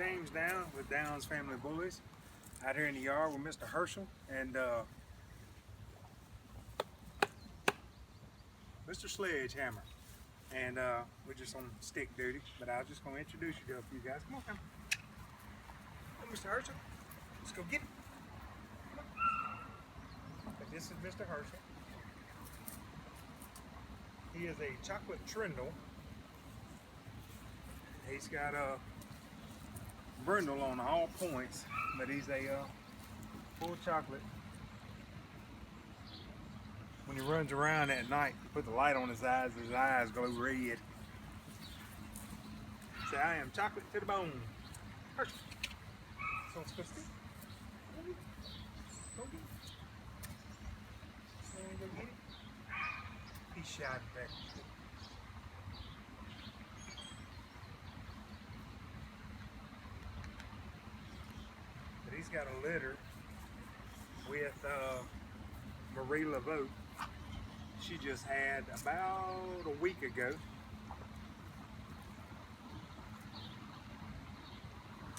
James Down with Down's Family Bullies, out here in the yard with Mr. Herschel and Mr. Sledgehammer. And we're just on stick duty, but I was just going to introduce you to a few guys. Come on, come on, Mr. Herschel. Let's go get him. But this is Mr. Herschel. He is a chocolate trindle. He's got a brindle on all points, but he's a full chocolate. When he runs around at night, you put the light on his eyes glow red. Say, I am chocolate to the bone. Herschel. So it's supposed to be. Go get it. Go get it. He's shy back. But he's got a litter with Marie Laveau. She just had about a week ago.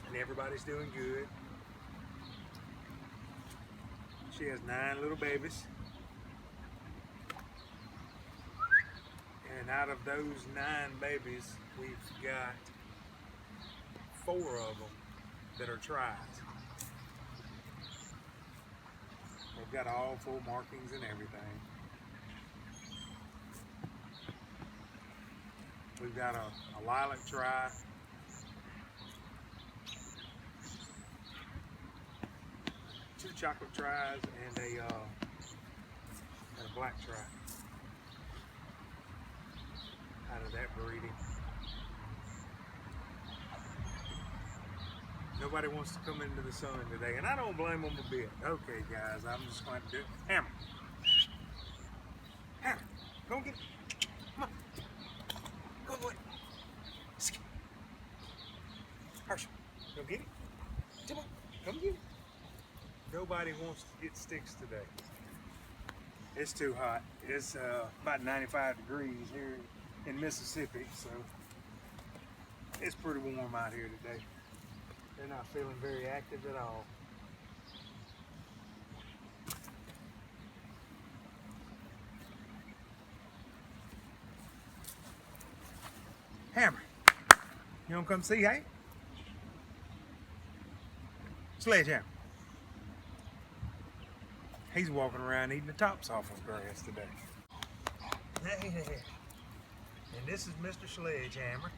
And everybody's doing good. She has 9 little babies. And out of those 9 babies, we've got 4 of them that are tries. They've got all full markings and everything. We've got a lilac try, two chocolate tries, and a black try out of that breeding. Nobody wants to come into the sun today, and I don't blame them a bit. Okay, guys, I'm just going to do it. Hammer. Hammer. Go get it. Come on. Go away. Herschel. Go get it. Come on. Come get it. Nobody wants to get sticks today. It's too hot. It's about 95 degrees here in Mississippi, so it's pretty warm out here today. They're not feeling very active at all. Hammer, you wanna come see, hey? Sledgehammer. He's walking around eating the tops off of grass today. Hey there. And this is Mr. Sledgehammer.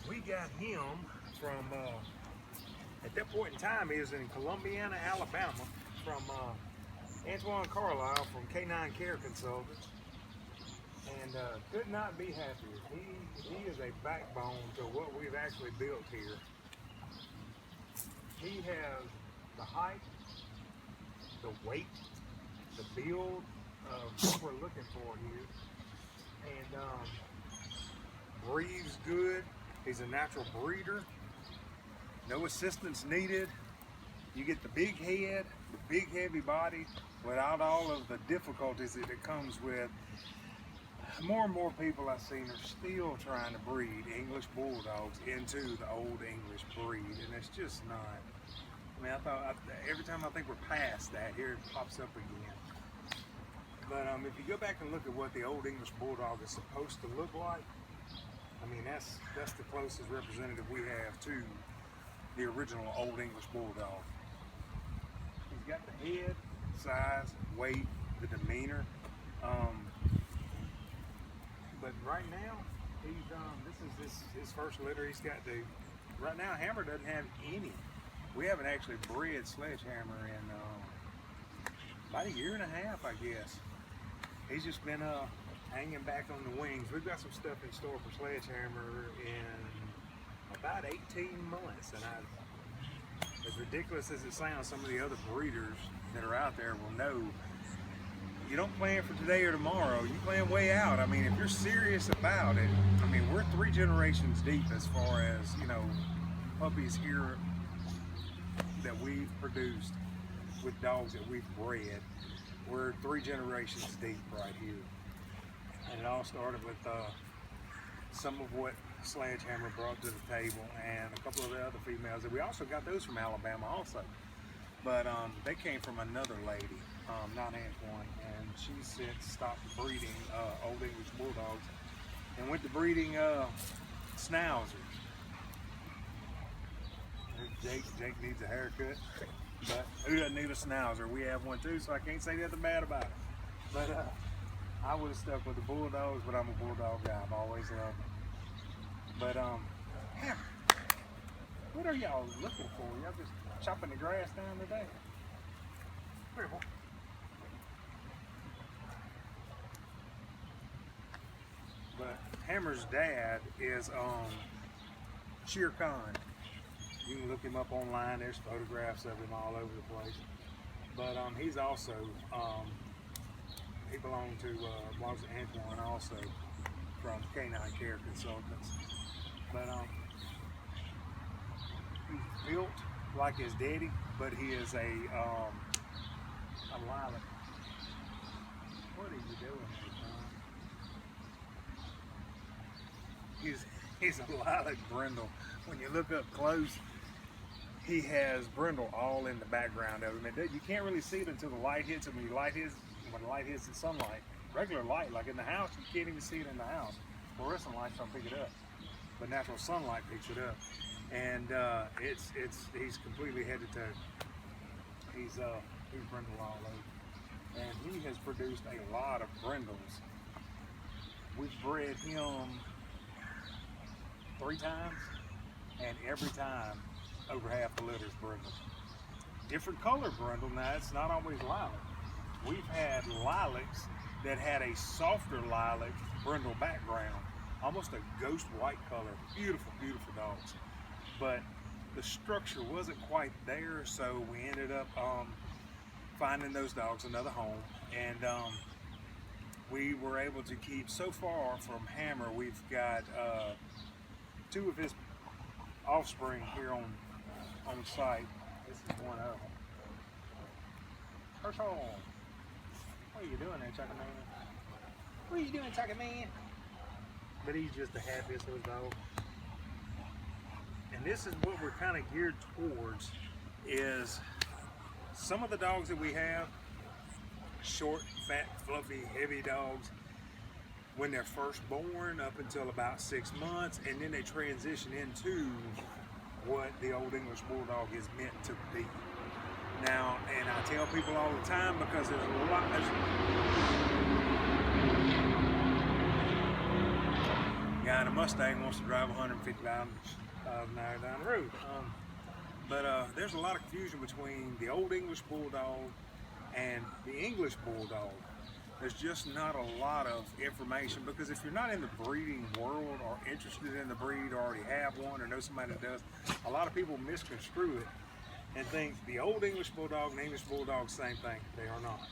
We got him from, at that point in time, he was in Columbiana, Alabama, from Antoine Carlisle from K9 Care Consultants, and could not be happier. He is a backbone to what we've actually built here. He has the height, the weight, the build of what we're looking for here, and breathes good. He's a natural breeder. No assistance needed. You get the big head, the big heavy body, without all of the difficulties that it comes with. More and more people I've seen are still trying to breed English Bulldogs into the Old English breed, and it's just not. I mean, every time I think we're past that, here it pops up again. But if you go back and look at what the Old English Bulldog is supposed to look like, I mean, that's the closest representative we have to the original Old English Bulldog. He's got the head, size, weight, the demeanor. But right now, this is his first litter he's got to. Right now, Hammer doesn't have any. We haven't actually bred Sledgehammer in about a year and a half, I guess. He's just been hanging back on the wings. We've got some stuff in store for Sledgehammer in about 18 months, and as ridiculous as it sounds, some of the other breeders that are out there will know you don't plan for today or tomorrow, you plan way out. I mean, if you're serious about it, I mean, we're 3 generations deep as far as, you know, puppies here that we've produced with dogs that we've bred. We're 3 generations deep right here. And it all started with some of what Sledgehammer brought to the table, and a couple of the other females. And we also got those from Alabama also. But they came from another lady, not Antoine, and she since stopped breeding Olde English Bulldogs and went to breeding Schnauzers. Jake needs a haircut, but who doesn't need a Schnauzer? We have one too, so I can't say nothing bad about it. But I would have stuck with the Bulldogs, but I'm a Bulldog guy. I've always loved them. But Hammer, what are y'all looking for? Y'all just chopping the grass down today? Come here, boy. But Hammer's dad is Shere Khan. You can look him up online. There's photographs of him all over the place. But he's also he belonged to Antoine also from Canine Care Consultants. But he's built like his daddy, but he is a lilac. What are you doing there, son? He's a lilac brindle. When you look up close, he has brindle all in the background of him. You can't really see it until the light hits it. When the light hits the sunlight, regular light, like in the house, you can't even see it in the house. Fluorescent lights don't pick it up, but natural sunlight picks it up. And he's completely head to toe. He's brindle all over, and he has produced a lot of brindles. We've bred him 3 times, and every time over half the litter's brindle. Different color brindle. Now it's not always lilac. We've had lilacs that had a softer lilac brindle background, almost a ghost white color. Beautiful, beautiful dogs. But the structure wasn't quite there, so we ended up finding those dogs another home, and we were able to keep, so far from Hammer, we've got 2 of his offspring here on site. This is one of them. Herschel, what are you doing there, Chucky Man? What are you doing, Chucky Man? But he's just the happiest little dog. And this is what we're kind of geared towards, is some of the dogs that we have, short, fat, fluffy, heavy dogs, when they're first born up until about 6 months, and then they transition into what the Olde English Bulldog is meant to be. Now, and I tell people all the time, because there's a lot, guy in a Mustang wants to drive 150 miles an hour down the road. There's a lot of confusion between the Olde English Bulldog and the English Bulldog. There's just not a lot of information, because if you're not in the breeding world or interested in the breed or already have one or know somebody that does, a lot of people misconstrue it and think the Olde English Bulldog and English Bulldog, same thing. They are not.